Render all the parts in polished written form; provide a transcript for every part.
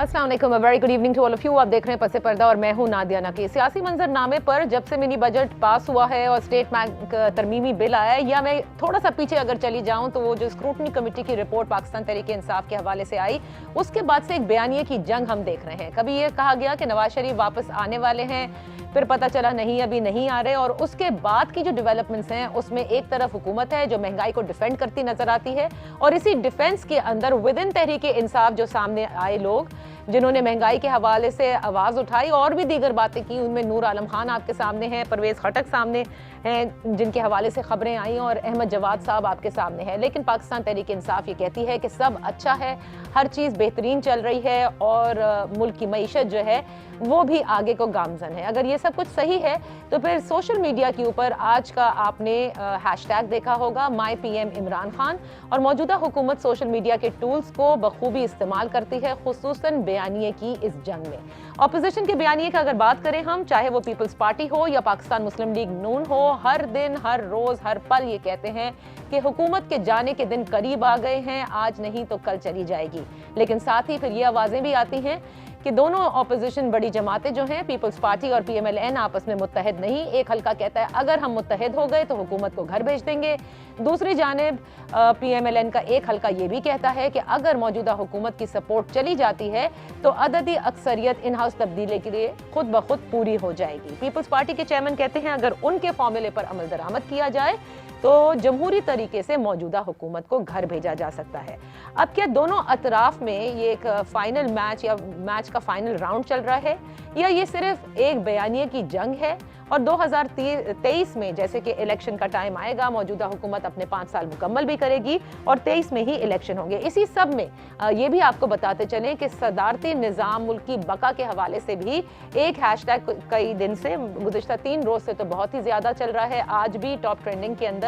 अस्सलाम वालेकुम, very good evening to all of you. आप देख रहे हैं पसे पर्दा और मैं हूं नादिया नकी। सियासी मंजरनामे पर जब से मिनी बजट पास हुआ है और स्टेट बैंक तरमीमी बिल आया है, या मैं थोड़ा सा पीछे अगर चली जाऊं तो वो जो स्क्रूटनी कमेटी की रिपोर्ट पाकिस्तान तहरीक इंसाफ के हवाले से आई, उसके बाद से एक बयानिए की जंग हम देख रहे हैं। कभी ये कहा गया कि नवाज शरीफ वापस आने वाले हैं, फिर पता चला नहीं, अभी नहीं आ रहे। और उसके बाद की जो डेवलपमेंट्स हैं उसमें एक तरफ हुकूमत है जो महंगाई को डिफेंड करती नजर आती है, और इसी डिफेंस के अंदर विद इन तहरीक इंसाफ जो सामने आए लोग जिन्होंने महंगाई के हवाले से आवाज उठाई और भी दीगर बातें की, उनमें नूर आलम खान आपके सामने हैं, परवेज खटक सामने हैं जिनके हवाले से खबरें आई, और अहमद जवाद साहब आपके सामने हैं। लेकिन पाकिस्तान तहरीक इंसाफ ये कहती है कि सब अच्छा है, हर चीज़ बेहतरीन चल रही है और मुल्क की मईशत जो है वो भी आगे को गामजन है। अगर ये सब कुछ सही है तो फिर सोशल मीडिया के ऊपर आज का आपने हैशटैग देखा होगा माई पीएम इमरान खान, और मौजूदा हुकूमत सोशल मीडिया के टूल्स को बखूबी इस्तेमाल करती है, खुसूसन बयानिए की इस जंग में। ऑपोजिशन के बयानिए का अगर बात करें हम, चाहे वो पीपल्स पार्टी हो या पाकिस्तान मुस्लिम लीग नून हो, हर दिन हर रोज हर पल ये कहते हैं कि हुकूमत के जाने के दिन करीब आ गए हैं, आज नहीं तो कल चली जाएगी। लेकिन साथ ही फिर ये आवाजें भी आती हैं कि दोनों ऑपोजिशन बड़ी जमातें जो हैं पीपल्स पार्टी और पीएमएलएन आपस में मुत्तहद नहीं। एक हल्का कहता है अगर हम मुत्तहद हो गए तो हुकूमत को घर भेज देंगे, दूसरी जानिब पीएमएलएन का एक हल्का ये भी कहता है कि अगर मौजूदा हुकूमत की सपोर्ट चली जाती है तो अददी अक्सरियत इन हाउस तब्दीली के लिए खुद ब खुद पूरी हो जाएगी। पीपल्स पार्टी के चेयरमैन कहते हैं अगर उनके फॉर्मूले पर अमल दरामद किया जाए तो जमहूरी तरीके से मौजूदा हुकूमत को घर भेजा जा सकता है। अब क्या दोनों अतराफ में ये एक फाइनल मैच या मैच का फाइनल राउंड चल रहा है, या ये सिर्फ एक बयानिए की जंग है? और 2023 में जैसे कि इलेक्शन का टाइम आएगा, मौजूदा हुकूमत अपने 5 साल मुकम्मल भी करेगी और 23 में ही इलेक्शन होंगे। इसी सब में ये भी आपको बताते चलें कि सदारती निज़ाम मुल्क की बका के हवाले से भी एक हैशटैग कई दिन से, गुज़िश्ता 3 रोज से तो बहुत ही ज़्यादा चल रहा है, आज भी टॉप ट्रेंडिंग के अंदर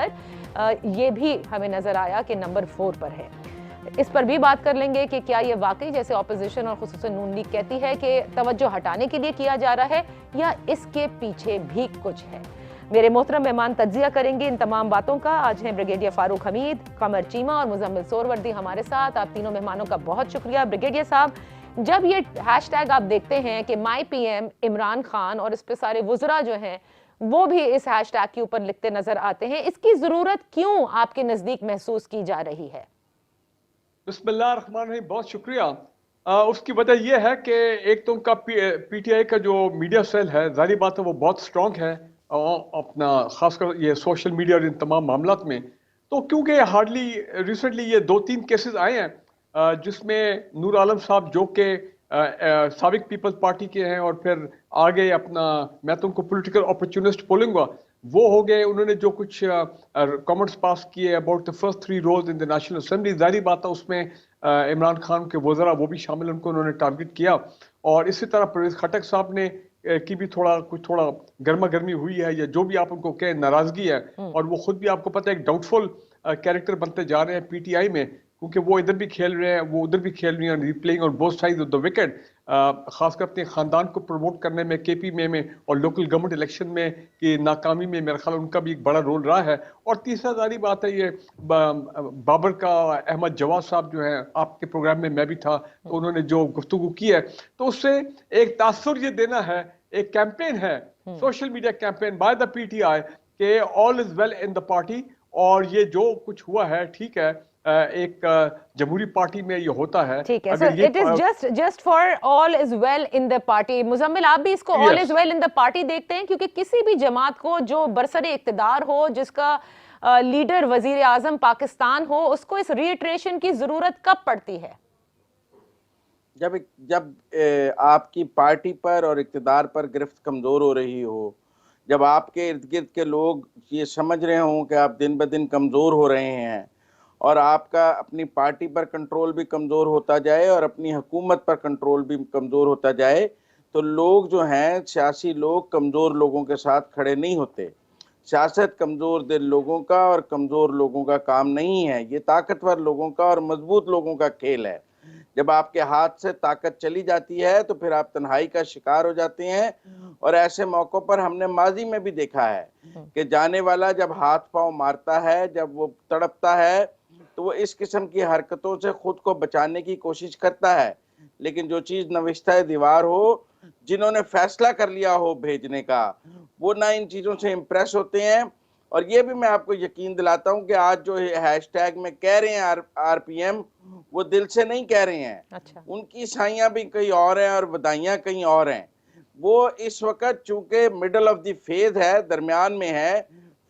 ये भी हमें नज़र आया कि नंबर 4 पर है। इस पर भी बात कर लेंगे कि क्या ये वाकई जैसे ऑपोजिशन और खुसूसन नून लीग कहती है कि तवज्जो हटाने के लिए किया जा रहा है, या इसके पीछे भी कुछ है। मेरे मोहतरम मेहमान तज्जिया करेंगे इन तमाम बातों का। आज हैं ब्रिगेडियर फारूक हमीद, कमर चीमा और मुजम्मिल सोरवर्दी हमारे साथ। आप तीनों मेहमानों का बहुत शुक्रिया। ब्रिगेडियर साहब, जब ये हैशटैग आप देखते हैं कि माई पीएम इमरान खान, और इस पे सारे वुज़रा जो हैं वो भी इस हैशटैग के ऊपर लिखते नजर आते हैं, इसकी जरूरत क्यों आपके नजदीक महसूस की जा रही है? बिस्मिल्लाहिर्रहमानिर्रहीम, बहुत शुक्रिया। उसकी वजह यह है कि एक तो उनका पीटीआई का जो मीडिया सेल है, जाहिर बात है वो बहुत स्ट्रांग है अपना खासकर ये सोशल मीडिया और इन तमाम मामलात में। तो क्योंकि हार्डली रिसेंटली ये 2-3 केसेस आए हैं जिसमें नूर आलम साहब जो कि साबिक पीपल्स पार्टी के हैं और फिर आगे अपना, मैं तो उनको पॉलिटिकल अपॉर्चुनिस्ट बोलूँगा, वो हो गए। उन्होंने जो कुछ कमेंट्स पास किए about the first 3 rows in the National Assembly, जाहिर बात है उसमें इमरान खान के वज़रा वो भी शामिल, उनको उन्होंने टारगेट किया। और इसी तरह परवेज खटक साहब ने की भी थोड़ा गर्मा गर्मी हुई है, या जो भी आप उनको कहें, नाराजगी है। और वो खुद भी आपको पता है एक डाउटफुल कैरेक्टर बनते जा रहे हैं पीटीआई में, क्योंकि वो इधर भी खेल रहे हैं, वो उधर भी खेल रही हैं, playing on both sides of the wicket. खासकर अपने खानदान को प्रमोट करने में केपी में और लोकल गवर्नमेंट इलेक्शन में की नाकामी में मेरा ख्याल उनका भी एक बड़ा रोल रहा है। और तीसरा जारी बात है ये बाबर का, अहमद जवाद साहब जो है, आपके प्रोग्राम में मैं भी था, तो उन्होंने जो गुफ्तगू की है, तो उससे एक तासुर ये देना है, एक कैंपेन है, social media campaign by the PTI के all is well in the party. और ये जो कुछ हुआ है, ठीक है, एक जमहूरी पार्टी में ये होता है, ठीक है, sir, it is just for all is well in the party. Muzammil, आप भी इसको all is well in the party देखते हैं? क्योंकि किसी भी जमात को जो बरसरे इक्तदार हो, जिसका लीडर वजीर आजम पाकिस्तान हो, उसको इस रीइटरेशन की जरूरत कब पड़ती है? जब आपकी पार्टी पर और इक्तदार पर गिरफ्त कमजोर हो रही हो, जब आपके इर्द गिर्द के लोग ये समझ रहे हों कि आप दिन ब दिन कमज़ोर हो रहे हैं, और आपका अपनी पार्टी पर कंट्रोल भी कमज़ोर होता जाए और अपनी हुकूमत पर कंट्रोल भी कमज़ोर होता जाए, तो लोग जो हैं, सियासी लोग, कमज़ोर लोगों के साथ खड़े नहीं होते। सियासत कमज़ोर दिल लोगों का और कमज़ोर लोगों का काम नहीं है, ये ताकतवर लोगों का और मजबूत लोगों का खेल है। जब आपके हाथ से ताकत चली जाती है तो फिर आप तन्हाई का शिकार हो जाते हैं। और ऐसे मौक़ों पर हमने माजी में भी देखा है कि जाने वाला जब हाथ पांव मारता है, जब वो तड़पता है, तो वो इस किस्म की हरकतों से खुद को बचाने की कोशिश करता है। लेकिन जो चीज नविश्ता दीवार हो, जिन्होंने फैसला कर लिया हो भेजने का, वो ना इन चीजों से इम्प्रेस होते हैं। और ये भी मैं आपको यकीन दिलाता हूं कि आज जो हैशटैग में कह रहे हैं आरपीएम, वो दिल से नहीं कह रहे हैं। अच्छा। उनकी साइयां भी कहीं और हैं और बधाइयां कहीं और हैं। वो इस वक्त चूंकि मिडल ऑफ द फेज है, दरमियान में है,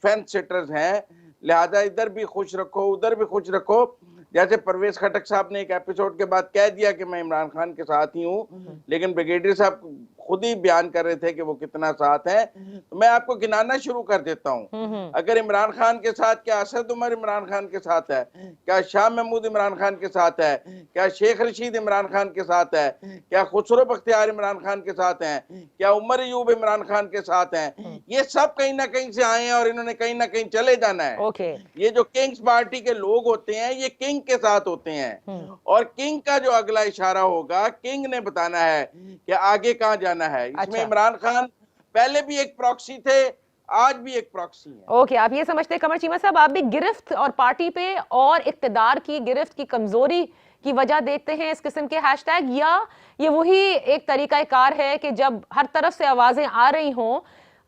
फेंस सिटर्स हैं, लिहाजा इधर भी खुश रखो उधर भी खुश रखो। जैसे परवेज खटक साहब ने एक एपिसोड के बाद कह दिया कि मैं इमरान खान के साथ ही हूँ, लेकिन ब्रिगेडियर साहब खुद ही बयान कर रहे थे कि वो कितना साथ है। तो मैं आपको गिनाना शुरू कर देता हूँ। अगर इमरान खान के साथ, क्या असद उमर इमरान खान के साथ है, क्या शाह महमूद इमरान खान के साथ है, क्या शेख रशीद इमरान खान के साथ है, क्या खुसरो बख्तियार इमरान खान के साथ हैं, क्या उमर अयूब इमरान खान के साथ हैं, ये सब कहीं ना कहीं से आए हैं और इन्होंने कहीं ना कहीं चले जाना है। ओके। ये जो किंग्स पार्टी के लोग होते हैं, ये किंग के साथ होते हैं, और किंग का जो अगला इशारा होगा, किंग ने बताना है कि आगे कहां जाना है। इसमें अच्छा। इमरान खान पहले भी एक प्रॉक्सी थे, आज भी एक प्रॉक्सी है। ओके, आप ये समझते हैं कमर चीमा साहब, आप भी गिरफ्त और पार्टी पे और इक्तदार की गिरफ्त की कमजोरी की वजह देखते हैं इस किस्म के हैशटैग, या ये वही एक तरीका कार है कि जब हर तरफ से आवाजें आ रही हों,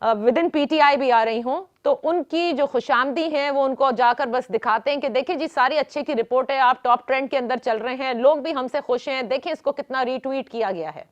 विद इन पीटीआई भी आ रही हों, तो उनकी जो खुशामदी है वो उनको जाकर बस दिखाते हैं कि देखिए जी सारी अच्छे की रिपोर्ट है, आप टॉप ट्रेंड के अंदर चल रहे हैं, लोग भी हमसे खुश हैं, देखिए इसको कितना रीट्वीट किया गया है।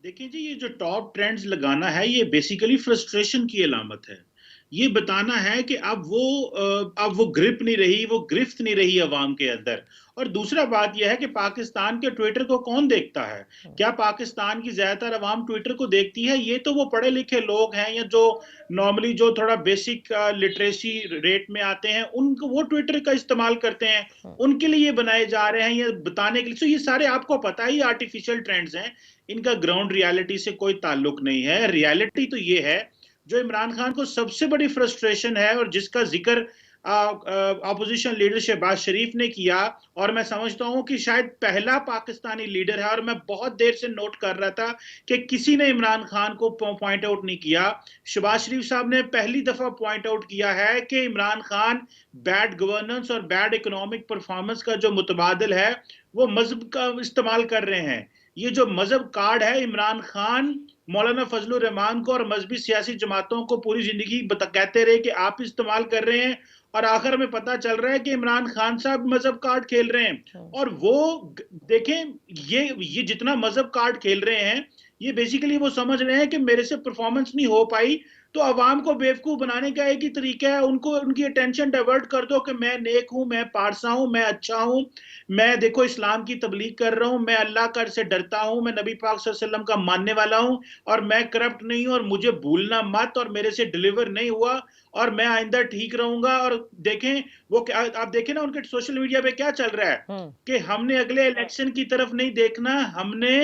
देखिए जी, ये जो टॉप ट्रेंड्स लगाना है, ये बेसिकली फ्रस्ट्रेशन की अलामत है। ये बताना है कि अब वो ग्रिप नहीं रही, वो गिरफ्त नहीं रही अवाम के अंदर। और दूसरा बात यह है कि पाकिस्तान के ट्विटर को कौन देखता है? क्या पाकिस्तान की ज्यादातर अवाम ट्विटर को देखती है? ये तो वो पढ़े लिखे लोग हैं, या जो नॉर्मली जो थोड़ा बेसिक लिटरेसी रेट में आते हैं, उनको वो ट्विटर का इस्तेमाल करते हैं, उनके लिए ये बनाए जा रहे हैं, ये बताने के लिए। तो ये सारे आपको पता ही आर्टिफिशियल ट्रेंड्स हैं, इनका ग्राउंड रियलिटी से कोई ताल्लुक नहीं है। रियलिटी तो ये है, जो इमरान खान को सबसे बड़ी फ्रस्ट्रेशन है और जिसका जिक्र अपोजिशन लीडर शहबाज शरीफ ने किया, और मैं समझता हूं कि शायद पहला पाकिस्तानी लीडर है, और मैं बहुत देर से नोट कर रहा था कि किसी ने इमरान खान को पॉइंट आउट नहीं किया। शहबाज शरीफ साहब ने पहली दफा पॉइंट आउट किया है कि इमरान खान बैड गवर्नेंस और बैड इकोनॉमिक परफॉर्मेंस का जो मुतबादिल है, वो मजहब का इस्तेमाल कर रहे हैं। ये जो मजहब कार्ड है, इमरान खान मौलाना फजलुर रहमान को और मजहबी सियासी जमातों को पूरी जिंदगी कहते रहे कि आप इस्तेमाल कर रहे हैं, और आखिर में पता चल रहा है कि इमरान खान साहब मजहब कार्ड खेल रहे हैं। और वो देखें, ये जितना मजहब कार्ड खेल रहे हैं, ये बेसिकली वो समझ रहे हैं कि मेरे से परफॉर्मेंस नहीं हो पाई, तो अवाम को बेवकूफ बनाने का एक ही तरीका है, उनको उनकी अटेंशन डाइवर्ट कर दो कि मैं नेक हूं, मैं पारसा हूं, मैं अच्छा हूं, मैं देखो इस्लाम की तबलीग कर रहा हूं, मैं अल्लाह कर से डरता हूं, मैं नबी पाक सल्लल्लाहु अलैहि वसल्लम का मानने वाला हूं, और मैं करप्ट नहीं हूं, और मुझे भूलना मत, और मेरे से डिलीवर नहीं हुआ, और मैं आइंदा ठीक रहूंगा। और देखें वो आप देखें ना, उनके सोशल मीडिया पे क्या चल रहा है कि हमने अगले इलेक्शन की तरफ नहीं देखना, हमने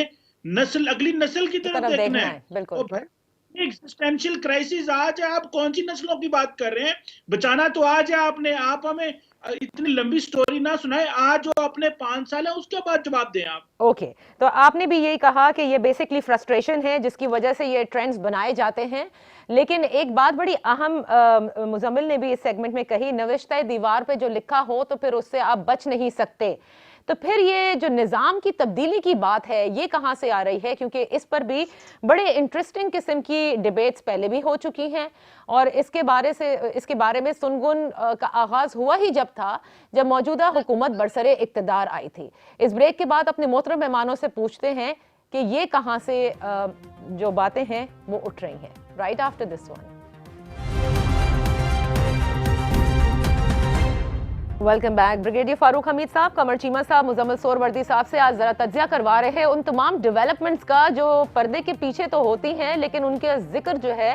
अगली नस्ल की तरफ देखना है। बिल्कुल। एग्जिस्टेंशियल क्राइसिस आज है, आप कौन सी नस्लों की बात कर रहे हैं? बचाना तो आज है आपने, आप हमें इतनी लंबी स्टोरी ना सुनाए, आज जो अपने 5 साल है उसके बाद जवाब दें आप। ओके, तो आपने भी यही कहा कि ये बेसिकली फ्रस्ट्रेशन है जिसकी वजह से ये ट्रेंड्स बनाए जाते हैं, लेकिन एक बात बड़ी अहम मुजम्मिल ने भी इस सेगमेंट में कही, नविश्ता दीवार पे जो लिखा हो तो फिर उससे आप बच नहीं सकते। तो फिर ये जो निज़ाम की तब्दीली की बात है, ये कहाँ से आ रही है? क्योंकि इस पर भी बड़े इंटरेस्टिंग किस्म की डिबेट्स पहले भी हो चुकी हैं, और इसके बारे में सुनगुन का आगाज़ हुआ ही जब मौजूदा हुकूमत बरसरे इक़्तिदार आई थी। इस ब्रेक के बाद अपने मोहतरम मेहमानों से पूछते हैं कि ये कहाँ से जो बातें हैं वो उठ रही हैं। Right after this one. Welcome back. Brigadier Farooq Hamid साहब, कमर चीमा साहब, मुजम्मिल सोहरवर्दी साहब से आज जरा तज्जिया करवा रहे हैं उन तमाम डेवलपमेंट्स का जो पर्दे के पीछे तो होती हैं, लेकिन उनके जिक्र जो है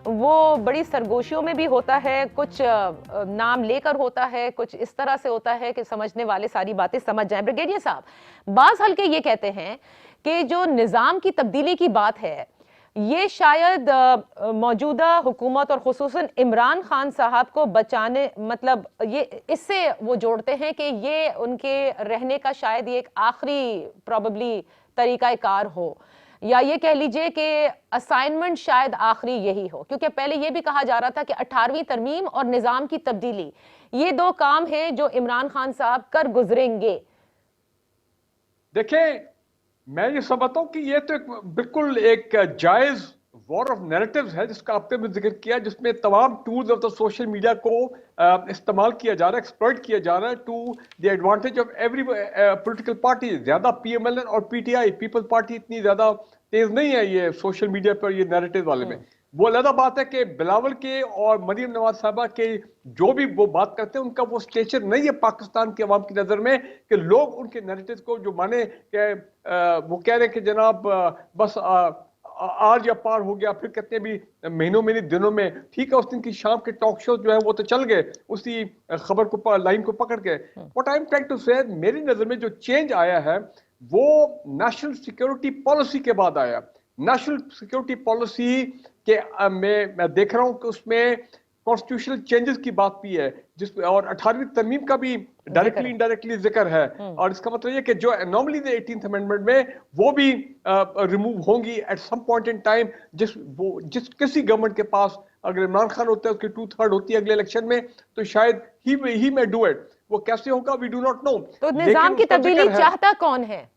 वो बड़ी सरगोशियों में भी होता है, कुछ नाम लेकर होता है, कुछ इस तरह से होता है कि समझने वाले सारी बातें समझ जाएं। ब्रिगेडियर साहब, बाज़ हल्के ये कहते हैं कि जो निज़ाम की तब्दीली की बात है, ये शायद मौजूदा हुकूमत और खुसूसन इमरान खान साहब को बचाने, मतलब ये इससे वो जोड़ते हैं कि ये उनके रहने का शायद ये एक आखिरी प्रॉबेबली तरीका कार हो, या ये कह लीजिए कि असाइनमेंट शायद आखिरी यही हो, क्योंकि पहले ये भी कहा जा रहा था कि 18वीं तरमीम और निज़ाम की तब्दीली, ये 2 काम हैं जो इमरान खान साहब कर गुजरेंगे। देखें, मैं ये समझता हूं कि ये तो बिल्कुल एक जायज वॉर ऑफ नैरेटिव्स है जिसका आपने भी जिक्र किया, जिसमें तमाम tools of the social media को इस्तेमाल किया जा रहा है, एक्सप्लॉइट किया जा रहा है to the advantage of every political party. ज्यादा पीएमएल और पीटीआई पीपल पार्टी इतनी ज्यादा तेज नहीं है ये सोशल मीडिया पर ये नैरेटिव वाले में। वो अलग बात है कि बिलावल के और मरियम नवाज साहबा के जो भी वो बात करते हैं उनका वो स्टेचर नहीं है पाकिस्तान के अवाम की नजर में कि लोग उनके नैरेटिव को जो माने कि वो कह रहे हैं कि जनाब बस आज या पार हो गया, फिर कहते हैं भी महीनों में नहीं दिनों में। ठीक है, उस दिन की शाम के टॉक शो जो है वो तो चल गए उसी खबर को लाइन को पकड़ के। What I am trying to say, मेरी नजर में जो चेंज आया है वो नेशनल सिक्योरिटी पॉलिसी के बाद आया। नेशनल सिक्योरिटी पॉलिसी के मैं देख रहा हूं कि उसमें कॉन्स्टिट्यूशनल चेंजेस की बात भी है, जिसमें और 18वीं तरमीम का भी डायरेक्टली इनडायरेक्टली जिक्र है। और इसका मतलब ये कि जो एनॉमली 18th अमेंडमेंट में वो भी रिमूव होंगी at some point in time. जिस किसी गवर्नमेंट के पास अगर इमरान खान होते हैं, उसकी 2/3 होती है अगले इलेक्शन में, तो शायद ही में डू इट। वो कैसे होगा वी डू नॉट नो। तो निजाम की तब्दीली चाहता कौन है?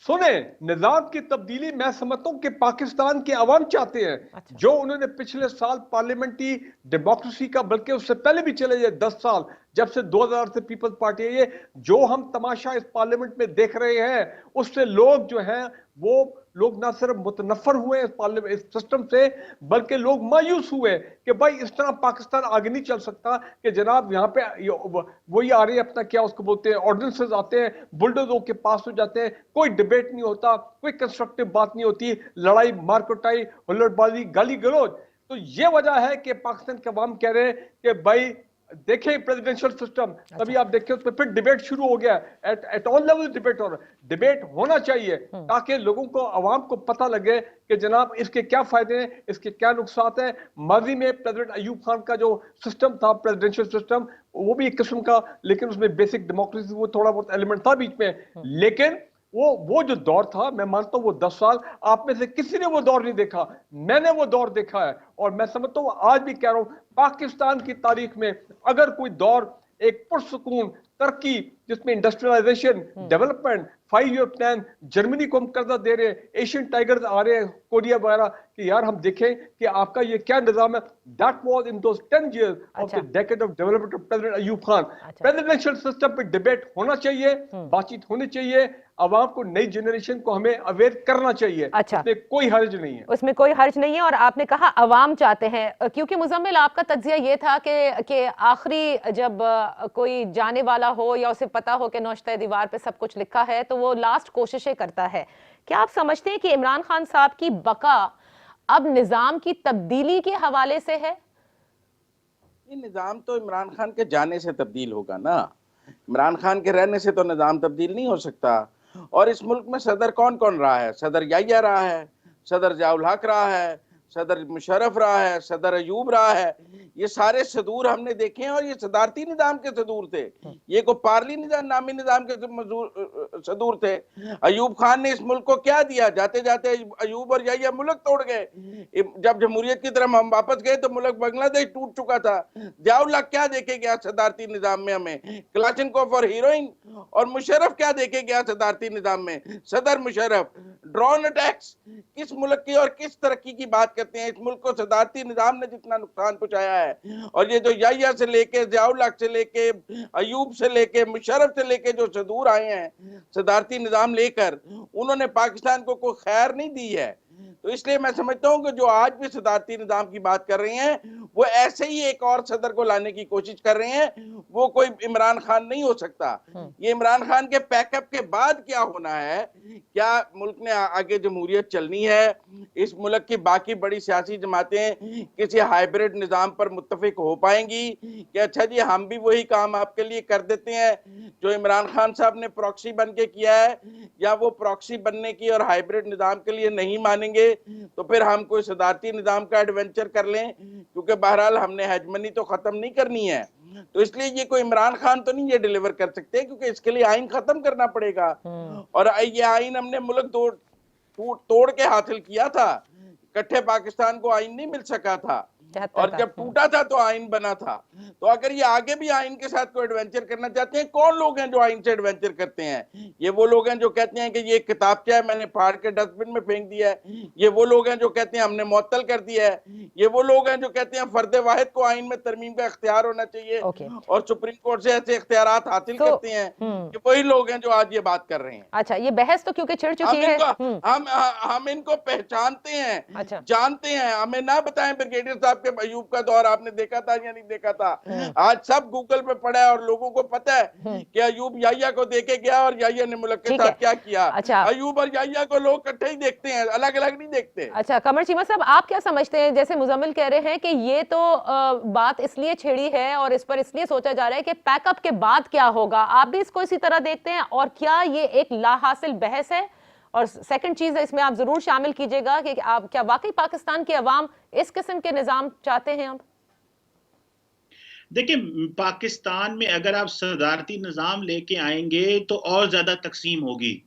सुने, निजाम की तब्दीली मैं समझता हूं कि पाकिस्तान के अवाम चाहते हैं। अच्छा। जो उन्होंने पिछले साल पार्लियामेंट्री डेमोक्रेसी का, बल्कि उससे पहले भी चले जाए 10 साल, जब से 2000 से पीपल्स पार्टी है, ये जो हम तमाशा इस पार्लियामेंट में देख रहे हैं उससे लोग जो हैं वो लोग ना सिर्फ मुतनफर हुए इस पार्लियामेंट इस सिस्टम से, बल्कि लोग मायूस हुए कि भाई इस तरह पाकिस्तान आगे नहीं चल सकता कि जनाब यहाँ पे वही आ रही है अपना क्या उसको बोलते हैं ऑर्डिनेंसेस आते हैं, बुलडोजरों के पास हो जाते हैं, कोई डिबेट नहीं होता, कोई कंस्ट्रक्टिव बात नहीं होती, लड़ाई मारकुटाई हुल्लड़बाजी गाली गलौज। तो ये वजह है कि पाकिस्तान के अवाम कह रहे हैं कि भाई देखें प्रेसिडेंशियल सिस्टम, तभी आप देखें उस पर फिर डिबेट शुरू हो गया। एट ऑल लेवल डिबेट हो रहा है, डिबेट होना चाहिए ताकि लोगों को अवाम को पता लगे कि जनाब इसके क्या फायदे हैं, इसके क्या नुकसान हैं। माजी में प्रेसिडेंट अयूब खान का जो सिस्टम था प्रेसिडेंशियल सिस्टम, वो भी एक किस्म का, लेकिन उसमें बेसिक डेमोक्रेसी वो थोड़ा बहुत एलिमेंट था बीच में, लेकिन वो जो दौर था, मैं मानता हूं वो 10 साल आप में से किसी ने वो दौर नहीं देखा, मैंने वो दौर देखा है। और मैं समझता हूं, आज भी कह रहा हूं, पाकिस्तान की तारीख में अगर कोई दौर एक पुरसुकून तरक्की जिसमें industrialisation, development, 5 year plan, Germany को हम कर्जा दे रहे हैं, एशियन टाइगर्स आ रहे हैं, कोरिया वगैरह, कि यार हम देखें कि आपका ये क्या निजाम है, that was in those 10 years of the decade of development of president Ayub Khan. Presidential system पे डिबेट होना चाहिए, बातचीत होनी चाहिए, आवाम को, नई जनरेशन को हमें अवेयर करना चाहिए। अच्छा, उसमें कोई हर्ज नहीं है, उसमें कोई हर्ज नहीं है। और आपने कहा अवाम चाहते हैं, क्योंकि मुजम्मिल आपका तज्जिया ये था कि आखिरी जब कोई जाने वाला हो या उसे पता हो कि नौश्ते दीवार पे सब कुछ लिखा है तो वो लास्ट कोशिशें करता है। क्या आप समझते हैं कि इमरान खान साहब की बका अब निजाम की तब्दीली के हवाले से है? ये निजाम तो इमरान खान के जाने से तब्दील होगा ना, इमरान खान के रहने से तो निजाम तब्दील नहीं हो सकता। और इस मुल्क में सदर कौन कौन रहा है? सदर याहिया रहा है, सदर जियाउल हक रहा है, सदर मुशर्रफ रहा है, सदर अयूब रहा है। ये सारे सदूर हमने देखे हैं और ये सदारती निजाम के सदूर थे, ये को पार्ली निजाम नामी निजाम के सदूर थे। अयूब खान ने इस मुल्क को क्या दिया? जाते जाते अयूब और याहिया मुल्क तोड़ गए। जब जमहूरियत की तरफ हम वापस गए तो मुल्क बांग्लादेश टूट चुका था। जियाउल हक क्या देखे गया सदारती निजाम में? हमें क्लाशनकोफ और हीरोइन। और मुशर्रफ क्या देखे गया सदारती निजाम में? सदर मुशर्रफ। ड्रोन अटैक्स किस मुल्क की और किस तरक्की की बात करते हैं? इस मुल्क को सदारती निजाम ने जितना नुकसान पहुंचाया है, और ये जो याहिया से लेके, जियाउल हक से लेके, अयूब से लेके, मुशर्रफ से लेके जो सदूर आए हैं सदारती निजाम लेकर, उन्होंने पाकिस्तान को कोई खैर नहीं दी है। तो इसलिए मैं समझता हूं कि जो आज भी सदारती निजाम की बात कर रहे हैं वो ऐसे ही एक और सदर को लाने की कोशिश कर रहे हैं, वो कोई इमरान खान नहीं हो सकता। ये इमरान खान के पैकअप के बाद क्या होना है, क्या मुल्क ने आगे जमहूरियत चलनी है, इस मुल्क की बाकी बड़ी सियासी जमातें किसी हाइब्रिड निजाम पर मुत्तफिक हो पाएंगी कि अच्छा जी हम भी वही काम आपके लिए कर देते हैं जो इमरान खान साहब ने प्रॉक्सी बन के किया है, या वो प्रॉक्सी बनने की और हाइब्रिड निजाम के लिए नहीं मानेंगे तो फिर हम कोई सदारती निजाम का एडवेंचर कर लें, क्योंकि बहरहाल हमने हेजमनी तो खत्म नहीं करनी है। तो इसलिए ये कोई इमरान खान तो नहीं ये डिलीवर कर सकते, क्योंकि इसके लिए आइन खत्म करना पड़ेगा। और ये आइन हमने मुल्क तोड़ के हासिल किया था, इकट्ठे पाकिस्तान को आइन नहीं मिल सका था। 74 और का। जब टूटा था तो आइन बना था। तो अगर ये आगे भी आइन के साथ कोई एडवेंचर करना चाहते हैं, कौन लोग हैं जो आइन से एडवेंचर करते हैं? ये वो लोग हैं जो कहते हैं कि ये एक किताबचा है, मैंने फाड़ के डस्टबिन में फेंक दिया है। ये वो लोग हैं जो कहते हैं हमने मुअत्तल कर दिया है। ये वो लोग हैं जो कहते हैं फर्द वाहिद को आइन में तरमीम का इख्तियार होना चाहिए और सुप्रीम कोर्ट से ऐसे इख्तियारात हासिल करते हैं। ये वही लोग हैं जो आज ये बात कर रहे हैं। अच्छा, ये बहस तो क्योंकि छिड़ चुकी है, हम इनको पहचानते हैं, अच्छा, जानते हैं। हमें ना बताएं ब्रिगेडियर साहब के अयूब का दौर आपने देखा था या नहीं देखा था। आज सब गूगल पे पड़ा है और लोगों को पता है कि अयूब याहिया को देके गया और याहिया ने मुल्क के साथ क्या किया। अच्छा, अयूब और याहिया को लोग इकट्ठे ही देखते हैं, अलग अलग नहीं देखते। अच्छा, कमर चीमा साहब, आप क्या समझते हैं? जैसे मुजम्मिल कह रहे हैं कि ये तो बात इसलिए छिड़ी है और इस पर इसलिए सोचा जा रहा है कि पैकअप के बाद क्या होगा, आप भी इसको इसी तरह देखते हैं? और क्या ये एक लाहासिल बहस है? और सेकंड चीज इसमें आप जरूर शामिल कीजिएगा कि आप क्या वाकई पाकिस्तान की अवाम इस किस्म के निजाम चाहते हैं? अब देखिए, पाकिस्तान में अगर आप सदारती निजाम लेके आएंगे तो और ज्यादा तकसीम होगी।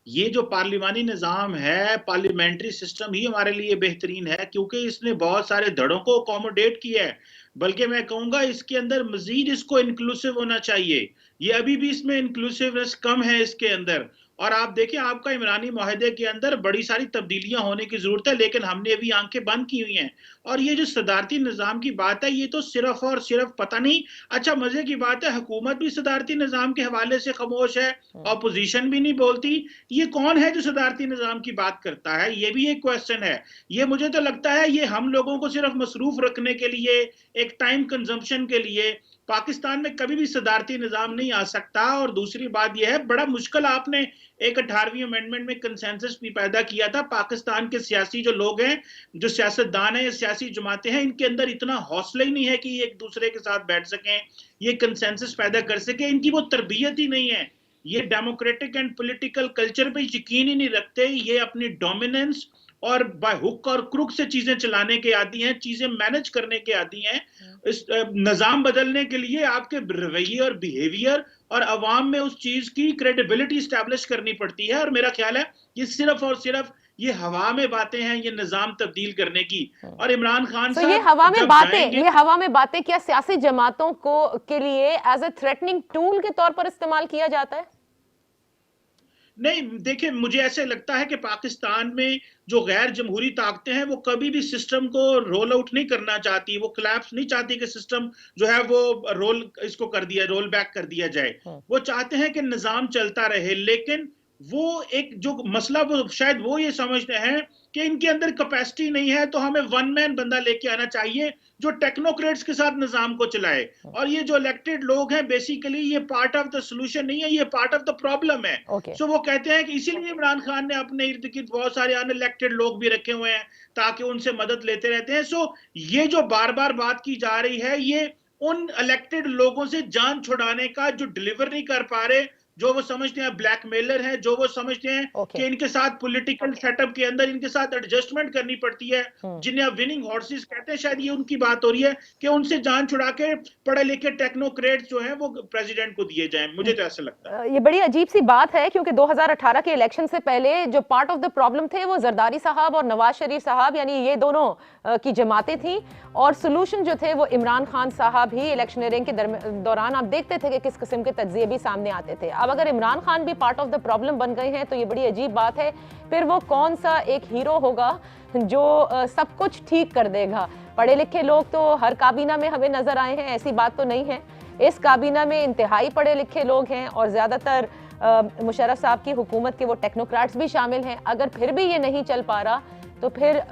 ये जो पार्लिमानी निजाम है, पार्लियामेंट्री सिस्टम ही हमारे लिए बेहतरीन है, क्योंकि इसने बहुत सारे धड़ों को अकोमोडेट किया है। बल्कि मैं कहूंगा इसके अंदर मजीद इसको इंक्लूसिव होना चाहिए। ये अभी भी इसमें इंक्लूसिवनेस कम है इसके अंदर। और आप देखें, आपका इमरानी मुआहदे के अंदर बड़ी सारी तब्दीलियां होने की जरूरत है, लेकिन हमने अभी आंखें बंद की हुई हैं। और ये जो सदारती निजाम की बात है, ये तो सिर्फ और सिर्फ पता नहीं, अच्छा मजे की बात है, हुकूमत भी सदारती निजाम के हवाले से खामोश है, अपोजिशन भी नहीं बोलती। ये कौन है जो सदारती निजाम की बात करता है? ये भी एक क्वेश्चन है। ये मुझे तो लगता है ये हम लोगों को सिर्फ मसरूफ रखने के लिए, एक टाइम कंजम्पशन के लिए। पाकिस्तान में कभी भी सदारती निजाम नहीं आ सकता। और दूसरी बात यह है, बड़ा मुश्किल आपने एक 18वीं अमेंडमेंट में कंसेंसस भी पैदा किया था। पाकिस्तान के सियासी जो लोग हैं, जो सियासतदान हैं, सियासी जमातें हैं, इनके अंदर इतना हौसला ही नहीं है कि एक दूसरे के साथ बैठ सकें, ये कंसेंसस पैदा कर सकें। इनकी वो तरबियत ही नहीं है। ये डेमोक्रेटिक एंड पॉलिटिकल कल्चर पे यकीन ही नहीं रखते। ये अपनी डोमिनेंस और बाय हुक और क्रुक से चीजें चलाने के आदी हैं, चीजें मैनेज करने के आदी हैं। इस निजाम बदलने के लिए आपके रवैये और बिहेवियर और अवाम में उस चीज की क्रेडिबिलिटी स्टैब्लिश करनी पड़ती है। और मेरा ख्याल है ये सिर्फ और सिर्फ ये हवा में बातें हैं, ये निजाम तब्दील करने की। और इमरान खान साहब, ये हवा में बातें क्या सियासी जमातों को के लिए एज ए थ्रेटनिंग टूल के तौर पर इस्तेमाल किया जाता है? नहीं, देखिए, मुझे ऐसे लगता है कि पाकिस्तान में जो गैर जमहूरी ताकतें हैं वो कभी भी सिस्टम को रोल आउट नहीं करना चाहती। वो कोलैप्स नहीं चाहती कि सिस्टम जो है वो रोल बैक कर दिया जाए। वो चाहते हैं कि निजाम चलता रहे। लेकिन वो एक जो मसला, वो शायद वो ये समझते हैं कि इनके अंदर कैपेसिटी नहीं है, तो हमें वन मैन बंदा लेके आना चाहिए जो टेक्नोक्रेट्स के साथ निजाम को चलाए। और ये जो इलेक्टेड लोग हैं, बेसिकली ये पार्ट ऑफ द सॉल्यूशन नहीं है, ये पार्ट ऑफ द प्रॉब्लम है। सो वो कहते हैं कि इसीलिए इमरान खान ने अपने इर्द गिर्द बहुत सारे अनइलेक्टेड लोग भी रखे हुए हैं ताकि उनसे मदद लेते रहते हैं। सो ये जो बार बार बात की जा रही है, ये उन इलेक्टेड लोगों से जान छुड़ाने का, जो डिलीवर नहीं कर पा रहे, जो वो समझते हैं ब्लैकमेलर हैं, जो वो समझते हैं कि इनके साथ पॉलिटिकल सेटअप के अंदर इनके साथ एडजस्टमेंट करनी पड़ती है, जिन्हें आप विनिंग हॉर्सेस कहते हैं, शायद ये उनकी बात हो रही है कि उनसे जान छुड़ा के पढ़े लिखे टेक्नोक्रेट्स जो हैं वो प्रेसिडेंट को दिए जाएं। मुझे तो ऐसा लगता है। ये बड़ी अजीब सी बात है, क्योंकि 2018 के इलेक्शन से पहले जो पार्ट ऑफ द प्रॉब्लम थे वो जरदारी साहब और नवाज शरीफ साहब, यानी ये दोनों की जमातें थी, और सोल्यूशन जो थे वो इमरान खान साहब ही। इलेक्शनरिंग के दौरान आप देखते थे कि किस किस्म के तज्जिए भी सामने आते थे। अब अगर इमरान खान भी पार्ट ऑफ द प्रॉब्लम बन गए हैं तो ये बड़ी अजीब बात है। फिर वो कौन सा एक हीरो होगा जो सब कुछ ठीक कर देगा? पढ़े लिखे लोग तो हर काबीना में हमें नजर आए हैं, ऐसी बात तो नहीं है। इस काबीना में इंतहाई पढ़े लिखे लोग हैं और ज्यादातर मुशर्रफ साहब की हुकूमत के वो टेक्नोक्रेट्स भी शामिल हैं। अगर फिर भी ये नहीं चल पा रहा तो फिर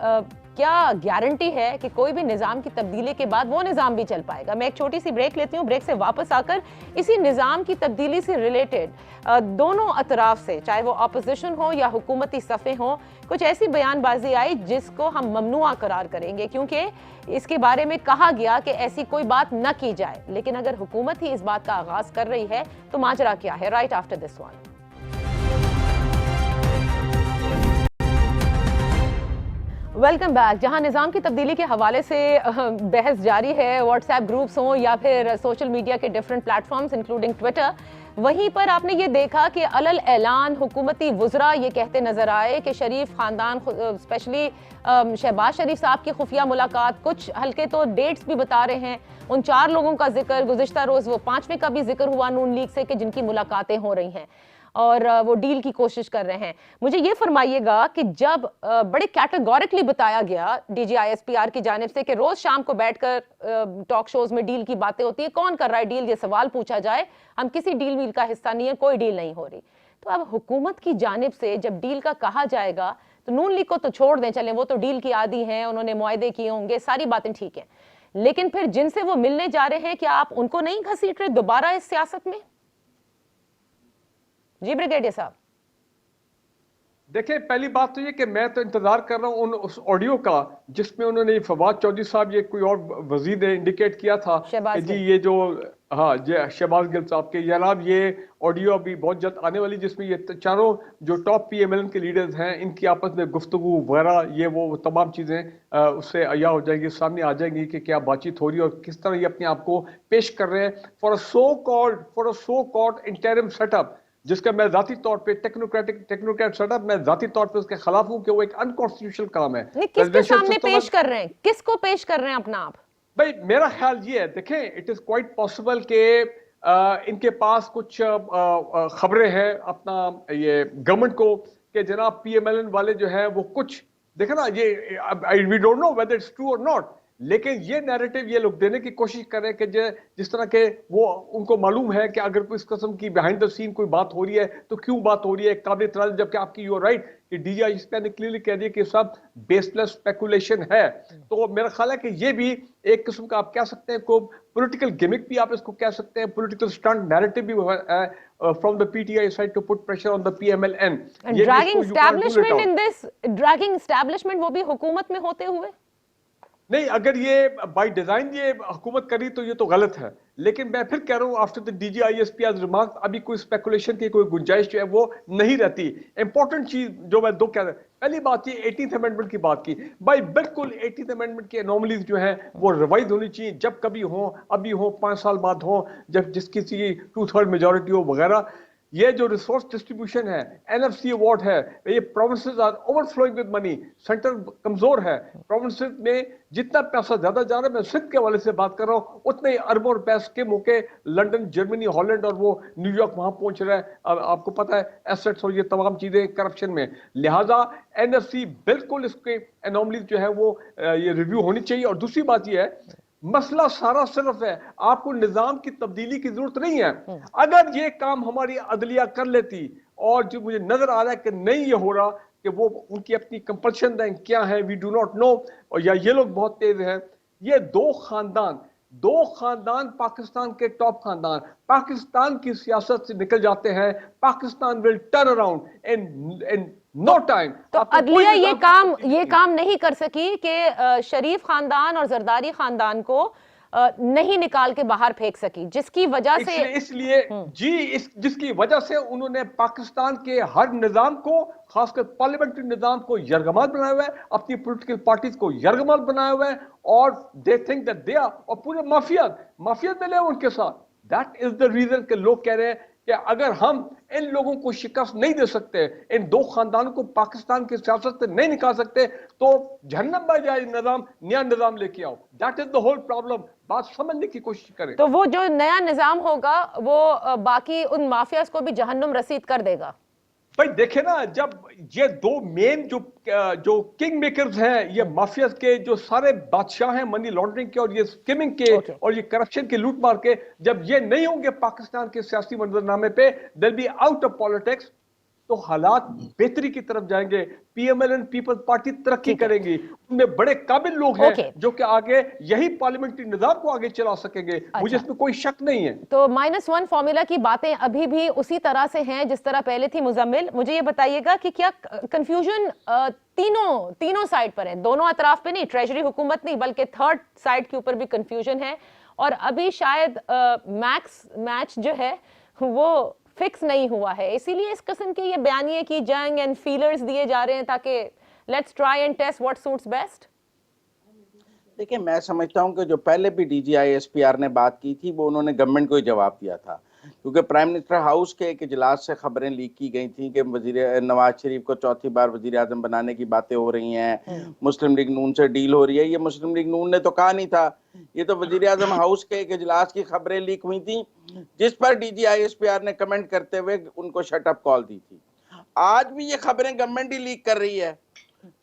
क्या गारंटी है कि कोई भी निज़ाम की तब्दीली के बाद वो निज़ाम भी चल पाएगा? मैं एक छोटी सी ब्रेक लेती हूँ। ब्रेक से वापस आकर इसी निज़ाम की तब्दीली से रिलेटेड दोनों अतराफ से, चाहे वो अपोजिशन हो या हुकूमती सफ़े हों, कुछ ऐसी बयानबाजी आई जिसको हम ममनुआ करार करेंगे, क्योंकि इसके बारे में कहा गया कि ऐसी कोई बात न की जाए। लेकिन अगर हुकूमत ही इस बात का आगाज़ कर रही है तो माजरा क्या है? Right after this one. Welcome back. जहां निज़ाम की तब्दीली के हवाले से बहस जारी है, व्हाट्सएप ग्रुप्स हों या फिर सोशल मीडिया के डिफरेंट प्लेटफॉर्म्स इंक्लूडिंग ट्विटर, वहीं पर आपने ये देखा कि अलल ऐलान हुकूमती वुज़रा ये कहते नजर आए कि शरीफ खानदान, स्पेशली शहबाज शरीफ साहब की खुफिया मुलाकात, कुछ हल्के तो डेट्स भी बता रहे हैं, उन 4 लोगों का जिक्र, गुज़िश्ता रोज वो 5वें का भी जिक्र हुआ नून लीग से कि जिनकी मुलाकातें हो रही हैं और वो डील की कोशिश कर रहे हैं। मुझे ये फरमाइएगा कि जब बड़े कैटेगोरिकली बताया गया DGISPR की जानिब से कि रोज शाम को बैठकर टॉक शोज में डील की बातें होती है, कौन कर रहा है डील, ये सवाल पूछा जाए, हम किसी डील वील का हिस्सा नहीं है, कोई डील नहीं हो रही, तो अब हुकूमत की जानिब से जब डील का कहा जाएगा तो नून लीग को तो छोड़ दें, चलें वो तो डील की आदी हैं, उन्होंने मुआहदे किए होंगे, सारी बातें ठीक है, लेकिन फिर जिनसे वो मिलने जा रहे हैं क्या आप उनको नहीं घसीट रहे दोबारा इस सियासत में? जी ब्रिगेडियर साहब। देखिए, पहली बात तो ये कि मैं तो इंतजार कर रहा हूँ उस ऑडियो का जिसमें उन्होंने फवाद चौधरी साहब, ये कोई और वजीर ने इंडिकेट किया था कि जी ये जो, हाँ ये शहबाज गिल साहब के जनाब, ये ऑडियो अभी बहुत जल्द आने वाली, जिसमें ये चारों जो टॉप PMLN के लीडर्स हैं इनकी आपस में गुफ्तगू वगैरह, ये वो तमाम चीज़ें उससे अया हो जाएंगी, सामने आ जाएंगी कि क्या बातचीत हो रही है और किस तरह ये अपने आप को पेश कर रहे हैं for a so called interim setup, जिसका मैं जाती तौर पे टेक्नोक्रेट सेटअप, मैं जाती तौर पे उसके खिलाफ हूं कि वो एक अनकॉन्स्टिट्यूशनल काम है। किसके सामने पेश कर रहे हैं, किसको पेश कर रहे हैं अपना आप? भाई मेरा ख्याल ये है, देखें, इट इज क्वाइट पॉसिबल कि इनके पास कुछ खबरें हैं अपना ये गवर्नमेंट को कि जनाब PMLN वाले जो है वो कुछ, देखे ना, ये we don't know whether it's true or not, लेकिन ये नैरेटिव ये लोग देने की कोशिश कर रहे हैं कि जिस तरह के वो उनको मालूम है कि अगर कोई इस किस्म की बिहाइंड द सीन कोई बात हो रही है तो क्यों बात हो रही है, काबिल इतराज, जबकि आपकी यू राइट कि DGISPR ने क्लियरली कह दिया कि सब बेसलेस स्पेकुलेशन है। तो मेरा ख्याल है कि ये भी एक किस्म का आप कह सकते हैं को पॉलिटिकल गिमिक भी आप इसको कह सकते हैं, पॉलिटिकल स्टंट नैरेटिव भी from the PTI side to put pressure on the PMLN। Dragging establishment in this, dragging establishment वो भी हुकूमत में होते हुए नहीं, अगर ये बाय डिजाइन ये हुकूमत करी तो ये तो गलत है, लेकिन मैं फिर कह रहा हूँ आफ्टर द DGISPR रिमार्क अभी कोई स्पेकुलेशन की कोई गुंजाइश जो है वो नहीं रहती। इंपॉर्टेंट चीज जो मैं दो कह रहा हूँ, पहली बात ये 18th अमेंडमेंट की बात की, भाई बिल्कुल 18th अमेंडमेंट की एनोमलीज जो है वो रिवाइज होनी चाहिए, जब कभी हो, अभी हो, 5 साल बाद हो, जब जिस किसी की 2/3 मेजोरिटी हो वगैरह। ये जो रिसोर्स डिस्ट्रीब्यूशन है, NFC अवार्ड है, ये provinces are overflowing with money, centre कमजोर है, प्रोविंसेस में जितना पैसा ज्यादा जा रहा है, मैं सिंध के हवाले से बात कर रहा हूँ, उतने ही अरबों रुपए के मौके लंदन, जर्मनी, हॉलैंड और वो न्यूयॉर्क वहां पहुंच रहा है। अब आपको पता है एसेट्स और ये तमाम चीजें करप्शन में, लिहाजा NFC बिल्कुल इसके एनोमलीज जो है वो ये रिव्यू होनी चाहिए। और दूसरी बात ये है, मसला सारा सिर्फ है आपको निजाम की तब्दीली की जरूरत नहीं है। अगर ये काम हमारी अदलिया कर लेती, और जो मुझे नजर आ रहा है कि नहीं ये हो रहा, कि वो उनकी अपनी कंपल्शन बैंक क्या है वी डू नॉट नो, और या ये लोग बहुत तेज हैं, ये दो खानदान पाकिस्तान के टॉप खानदान पाकिस्तान की सियासत से निकल जाते हैं, Pakistan will turn around in no time. तो अदलिया ये काम नहीं कर सकी कि शरीफ खानदान और जरदारी खानदान को नहीं निकाल के बाहर फेंक सकी, जिसकी वजह से इसलिए जिसकी वजह से उन्होंने पाकिस्तान के हर निजाम को, खासकर पार्लियामेंट्री निजाम को यरगमाल बनाया हुआ है, अपनी पॉलिटिकल पार्टीज को यरगमाल बनाया हुआ है, और they think that they are, और पूरे माफिया मिले उनके साथ। दैट इज द रीजन के लोग कह रहे हैं कि अगर हम इन लोगों को शिकस्त नहीं दे सकते, इन दो खानदानों को पाकिस्तान की सियासत से नहीं निकाल सकते, तो जहन्नम में जाए निजाम, नया निजाम लेके आओ। That is the whole problem. बात समझने की कोशिश करें तो वो जो नया निजाम होगा वो बाकी उन माफियाज को भी जहन्नुम रसीद कर देगा। भाई देखे ना, जब ये दो मेन जो किंग मेकर्स हैं, ये माफिया के जो सारे बादशाह हैं मनी लॉन्ड्रिंग के और ये स्किमिंग के और ये करप्शन के, लूट मार के, जब ये नहीं होंगे पाकिस्तान के सियासी मंजरनामे पे, दिल बी आउट ऑफ पॉलिटिक्स, तो हालात बेहतरी की तरफ जाएंगे। PMLN पीपल्स पार्टी तरक्की करेंगी, उनमें बड़े काबिल लोग हैं जो कि आगे यही पार्लियामेंट्री निजाम को आगे चला सकेंगे। मुझे इसमें कोई शक नहीं है। तो -1 फॉर्मूला की बातें अभी भी उसी तरह से हैं जिस तरह पहले थी। मुजम्मिल, मुझे ये बताइएगा कि क्या कंफ्यूजन तीनों साइड पर है, दोनों अतराफ पे नहीं, ट्रेजरी हुकूमत नहीं, बल्कि थर्ड साइड के ऊपर भी कंफ्यूजन है, और अभी शायद मैच जो है वो फिक्स नहीं हुआ है, इसीलिए इस किस्म के ये बयानिए की जंग एंड फीलर्स दिए जा रहे हैं ताकि let's try and test what suits best. देखिए, मैं समझता हूं कि जो पहले भी DGISPR ने बात की थी वो उन्होंने गवर्नमेंट को ही जवाब दिया था। क्योंकि प्राइम मिनिस्टर हाउस के एक इजलास से खबरें लीक की गई थी कि वजीर नवाज शरीफ को चौथी बार वजीर आजम बनाने की बातें हो रही हैं, मुस्लिम लीग नून से डील हो रही है। ये मुस्लिम लीग नून ने तो कहा नहीं था, ये तो वजीर आजम हाउस के एक इजलास की खबरें लीक हुई थी, जिस पर DGISPR ने कमेंट करते हुए उनको शटअप कॉल दी थी। आज भी ये खबरें गवर्नमेंट ही लीक कर रही है।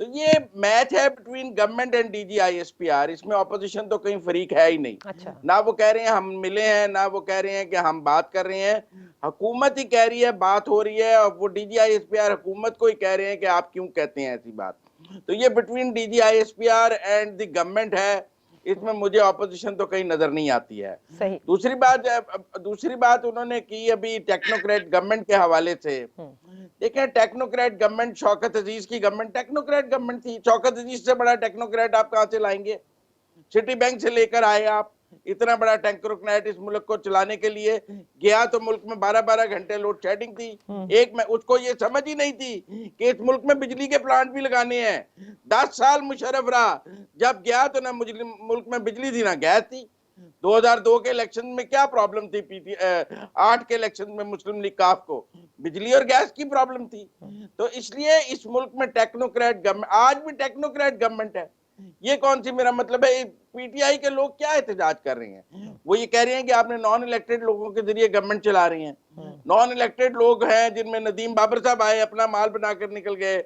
तो ये मैच है बिटवीन गवर्नमेंट एंड DGISPR। इसमें ऑपोजिशन तो कहीं फरीक है ही नहीं। अच्छा। ना वो कह रहे हैं हम मिले हैं, ना वो कह रहे हैं कि हम बात कर रहे हैं। हुकूमत ही कह रही है बात हो रही है, और वो DGISPR हुकूमत को ही कह रहे हैं कि आप क्यों कहते हैं ऐसी बात। तो ये between DGISPR and the government है, इसमें मुझे ऑपोजिशन तो कहीं नजर नहीं आती है। सही। दूसरी बात उन्होंने की अभी टेक्नोक्रेट गवर्नमेंट के हवाले से। देखें, टेक्नोक्रेट गवर्नमेंट, शौकत अजीज की गवर्नमेंट टेक्नोक्रेट गवर्नमेंट थी। शौकत अजीज से बड़ा टेक्नोक्रेट आप कहां से लाएंगे? सिटी बैंक से लेकर आए आप, इतना बड़ा टेक्नोक्रेट इस मुल्क को चलाने के लिए गया तो मुल्क में 12-12 घंटे लोड शेडिंग थी। एक में उसको ये समझ ही नहीं थी कि इस मुल्क में बिजली के प्लांट भी लगाने हैं। 10 साल मुशर्रफ रहा, जब गया तो ना मुल्क में बिजली थी ना गैस थी। 2002 के इलेक्शन में क्या प्रॉब्लम थी? 8 के इलेक्शन में मुस्लिम लीग काफ को बिजली और गैस की प्रॉब्लम थी। तो इसलिए इस मुल्क में टेक्नोक्रेट गवर्नमेंट, आज भी टेक्नोक्रेट गवर्नमेंट है। ये कौन सी, मेरा मतलब है PTI के लोग क्या एहतजाज कर रहे हैं? वो ये कह रहे हैं कि आपने नॉन इलेक्टेड लोगों के जरिए गवर्नमेंट चला रही हैं। नॉन इलेक्टेड लोग हैं जिनमें नदीम बाबर साहब आए, अपना माल बनाकर निकल गए,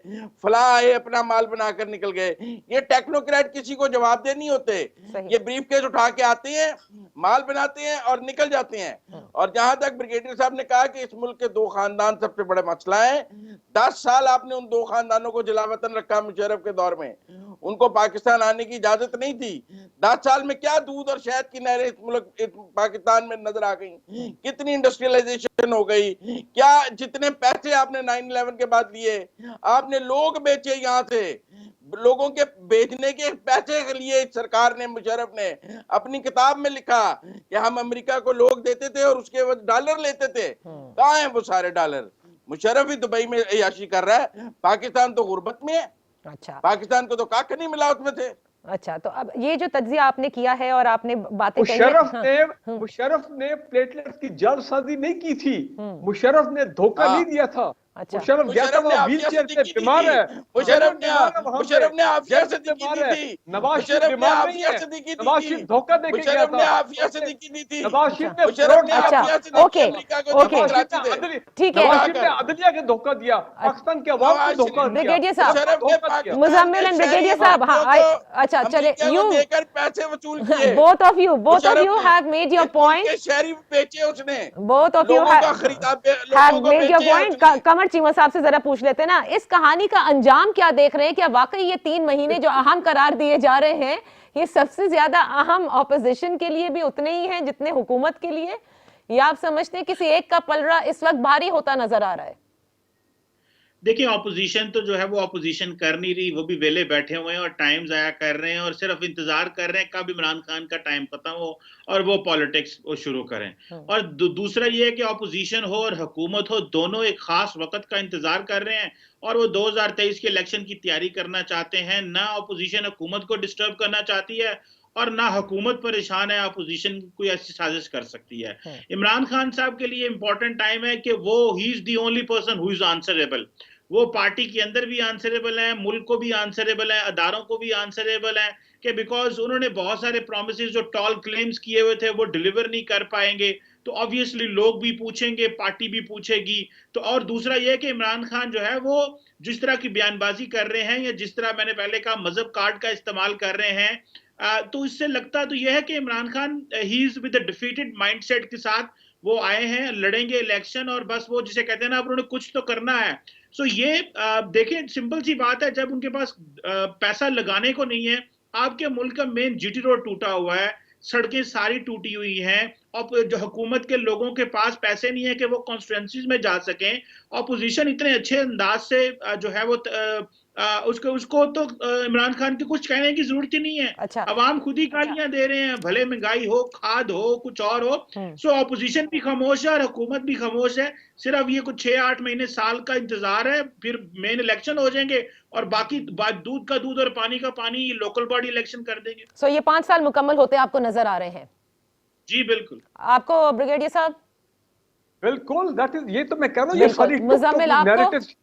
फलाह आए, अपना माल बनाकर निकल गए। ये टेक्नोक्रेट किसी को जवाबदेह नहीं होते। ये ब्रीफकेस उठा के आते हैं, माल बनाते हैं और निकल जाते हैं। और जहां तक ब्रिगेडियर साहब ने कहा कि इस मुल्क के 2 खानदान सबसे बड़ा मसला है, 10 साल आपने उन 2 खानदानों को जलावतन रखा मुशर्रफ के दौर में, उनको पाकिस्तान आने की इजाजत नहीं थी। 10 साल में क्या दूध और शहद की नहरें इस मुल्क पाकिस्तान में नजर आ गई, कितनी इंडस्ट्रियलाइजेशन हो गई, क्या जितने पैसे आपने 9/11 के बाद लिए, आपने लोग बेचे, यहाँ से लोगों के बेचने के पैसे के लिए सरकार ने, मुशर्रफ ने अपनी किताब में लिखा कि हम अमेरिका को लोग देते थे और उसके बाद डॉलर लेते थे। कहाँ है वो सारे डॉलर? मुशर्रफ ही दुबई में अय्याशी कर रहा है, पाकिस्तान तो गुर्बत में है। अच्छा। पाकिस्तान को तो काक नहीं मिला उसमें से। अच्छा, तो अब ये जो तज्जिया आपने किया है और आपने बातें कही हैं, मुशर्रफ ने प्लेटलेट्स की जालसाजी नहीं की थी। मुशर्रफ ने धोखा नहीं दिया था। अच्छा। मुशर्रफ गया था, वो व्हीलचेयर से बीमार है। मुशर्रफ ने आफिया सदीकी दी थी। नवाज शरीफ बीमार नहीं है। नवाज शरीफ धोखा दे के गया था। मुशर्रफ ने आफिया सदीकी दी थी। नवाज शरीफ ने ओके, ठीक है। नवाज शरीफ ने अदलिया के धोखा दिया, पाकिस्तान के अवाम को धोखा दिया। ब्रिगेडियर साहब, मुजम्मिल एंड ब्रिगेडियर साहब, अच्छा चले, यू देकर पैसे वसूल किए। both of you have made your point. शहरी बेचे उसने। both of you have made your point. कमर चीमा साहब से जरा पूछ लेते हैं ना, इस कहानी का अंजाम क्या देख रहे हैं? क्या वाकई ये 3 महीने जो अहम करार दिए जा रहे हैं, ये सबसे ज्यादा अहम ऑपोजिशन के लिए भी उतने ही हैं जितने हुकूमत के लिए, या आप समझते हैं किसी एक का पलड़ा इस वक्त भारी होता नजर आ रहा है? देखिए, ऑपोजिशन तो जो है वो ऑपोजिशन कर नहीं रही, वो भी वेले बैठे हुए हैं और टाइम जाया कर रहे हैं और सिर्फ इंतजार कर रहे हैं कब इमरान खान का टाइम खत्म हो और वो पॉलिटिक्स वो शुरू करें। और दूसरा ये है कि ऑपोजिशन हो और हुकूमत हो, दोनों एक खास वक्त का इंतजार कर रहे हैं और वो 2023 के इलेक्शन की तैयारी करना चाहते हैं। ना ऑपोजिशन हुकूमत को डिस्टर्ब करना चाहती है और ना हुकूमत परेशान है, अपोजिशन कोई ऐसी साजिश कर सकती है। इमरान खान साहब के लिए इंपॉर्टेंट टाइम है कि वो he is the only person who is answerable. वो पार्टी के अंदर भी आंसरेबल है, मुल्क को भी आंसरेबल है, अदारों को भी आंसरेबल है कि बिकॉज उन्होंने बहुत सारे प्रॉमिसेस जो टॉल क्लेम्स किए हुए थे वो डिलीवर नहीं कर पाएंगे, तो ऑब्वियसली लोग भी पूछेंगे, पार्टी भी पूछेगी। तो और दूसरा यह है कि इमरान खान जो है वो जिस तरह की बयानबाजी कर रहे हैं या जिस तरह मैंने पहले कहा मजहब कार्ड का इस्तेमाल कर रहे हैं, तो इससे लगता तो यह है कि Imran Khan he is with the defeated mindset के साथ वो आए हैं, लड़ेंगे इलेक्शन और बस वो जिसे कहते हैं ना, अब उन्होंने कुछ तो करना है। सो ये देखें, सिंपल सी बात है, जब उनके पास पैसा लगाने को नहीं है, आपके मुल्क का मेन GT रोड टूटा हुआ है, सड़कें सारी टूटी हुई हैं और जो हुकूमत के लोगों के पास पैसे नहीं है कि वो कॉन्स्टिट्यूंसीज में जा सकें। ऑपोजिशन इतने अच्छे अंदाज से जो है वो उसको तो इमरान खान के कुछ कहने की जरूरत ही नहीं है। अच्छा। अवाम खुद ही गालियां दे रहे हैं, भले महंगाई हो, खाद हो, कुछ और हो। सो ऑपोजिशन भी खामोश है और हुकूमत भी खामोश है। सिर्फ ये कुछ 6-8 महीने साल का इंतजार है, फिर मेन इलेक्शन हो जाएंगे और बाकी दूध का दूध और पानी का पानी लोकल बॉडी इलेक्शन कर देंगे। सो ये 5 साल मुकम्मल होते आपको नजर आ रहे हैं? जी बिल्कुल। आपको ब्रिगेडियर साहब? बिल्कुल, दैट इज, ये तो मैं कह रहा हूँ, ये बिल्कुल। सारी मुज़म्मिल, आपको? narratives-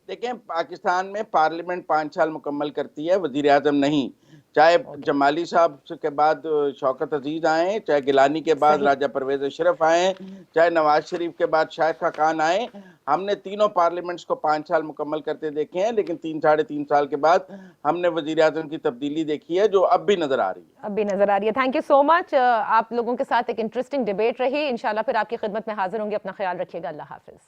देखें, पाकिस्तान में पार्लियामेंट 5 साल मुकम्मल करती है, वजीर आजम नहीं। चाहे जमाली साहब के बाद शौकत अजीज आए, चाहे गिलानी के बाद सही। राजा परवेज अशरफ आए, चाहे नवाज शरीफ के बाद शाइखा खान आए, हमने तीनों पार्लियामेंट्स को 5 साल मुकम्मल करते देखे हैं, लेकिन 3-3.5 साल के बाद हमने वजीर आजम की तब्दीली देखी है, जो अब भी नजर आ रही है। अब भी नजर आ रही है। Thank you so much. आप लोगों के साथ एक इंटरेस्टिंग डिबेट रही। इंशाल्लाह फिर आपकी खिदमत में हाजिर होंगे। अपना ख्याल रखिएगा। अल्लाह हाफिज।